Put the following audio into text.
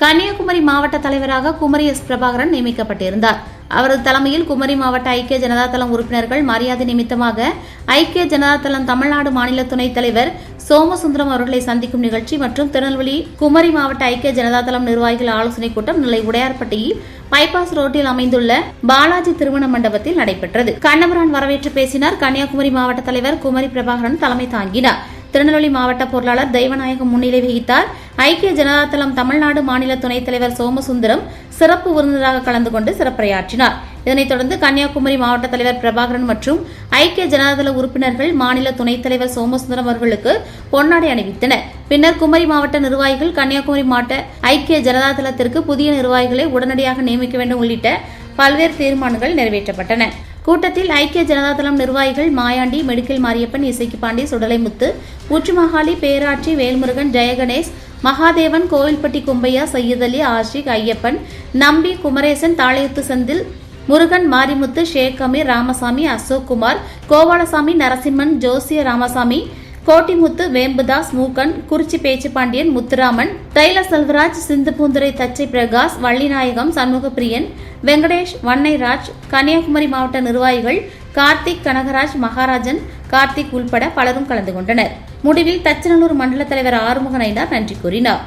கன்னியாகுமரி மாவட்ட தலைவராக குமரி எஸ். பிரபாகரன் நியமிக்கப்பட்டிருந்தார். அவரது தலைமையில் குமரி மாவட்ட ஐக்கிய ஜனதா தளம் உறுப்பினர்கள் மரியாதை நிமித்தமாக ஐக்கிய ஜனதா தளம் தமிழ்நாடு மாநில துணைத் தலைவர் சோமசுந்தரம் அவர்களை சந்திக்கும் நிகழ்ச்சி மற்றும் திருநெல்வேலி குமரி மாவட்ட ஐக்கிய ஜனதா தளம் நிர்வாகிகள் ஆலோசனைக் கூட்டம் நெல்லை உடையார்பட்டியில் பைபாஸ் ரோட்டில் அமைந்துள்ள பாலாஜி திருமண மண்டபத்தில் நடைபெற்றது. கண்ணபிரான் வரவேற்று பேசினார். கன்னியாகுமரி மாவட்ட தலைவர் குமரி பிரபாகரன் தலைமை தாங்கினார். திருநெல்வேலி மாவட்ட பொருளாளர் தெய்வநாயகம் முன்னிலை வகித்தார். ஐக்கிய ஜனதா தளம் தமிழ்நாடு மாநில துணைத் தலைவர் சோமசுந்தரம் சிறப்பு விருந்தினராக கலந்து கொண்டு சிறப்புரையாற்றினார். இதனைத் தொடர்ந்து கன்னியாகுமரி மாவட்ட தலைவர் பிரபாகரன் மற்றும் ஐக்கிய ஜனதா தள உறுப்பினர்கள் மாநில துணைத் தலைவர் சோமசுந்தரம் அவர்களுக்கு பொன்னாடை அணிவித்தனர். பின்னர் குமரி மாவட்ட நிர்வாகிகள் கன்னியாகுமரி மாவட்ட ஐக்கிய ஜனதா தளத்திற்கு புதிய நிர்வாகிகளை உடனடியாக நியமிக்க வேண்டும் உள்ளிட்ட பல்வேறு தீர்மானங்கள் நிறைவேற்றப்பட்டன. கூட்டத்தில் ஐக்கிய ஜனதா தளம் நிர்வாகிகள் மாயாண்டி, மெடிக்கல் மாரியப்பன், இசைக்கு பாண்டி, சுடலைமுத்து, ஊற்றுமகாலி, பேராட்சி, வேல்முருகன், ஜெயகணேஷ், மகாதேவன், கோவில்பட்டி கும்பையா, சையத் அலி, ஆஷிக், ஐயப்பன், நம்பி, குமரேசன், தாளையத்து செந்தில், முருகன், மாரிமுத்து, ஷேக் அமீர், ராமசாமி, அசோக் குமார், கோபாலசாமி, நரசிம்மன், ஜோசிய ராமசாமி, கோட்டிமுத்து, வேம்புதாஸ், மூக்கன், குறிச்சி பேச்சுப்பாண்டியன், முத்துராமன், தைல செல்வராஜ், சிந்துபூந்துரை தச்சை பிரகாஷ், வள்ளிநாயகம், சண்முகப்பிரியன், வெங்கடேஷ், வன்னைராஜ், கன்னியாகுமரி மாவட்ட நிர்வாகிகள் கார்த்திக், கனகராஜ், மகாராஜன், கார்த்திக் உள்பட பலரும் கலந்து கொண்டனர். முடிவில் தச்சநல்லூர் மண்டல தலைவர் ஆறுமுக நயினார் நன்றி கூறினார்.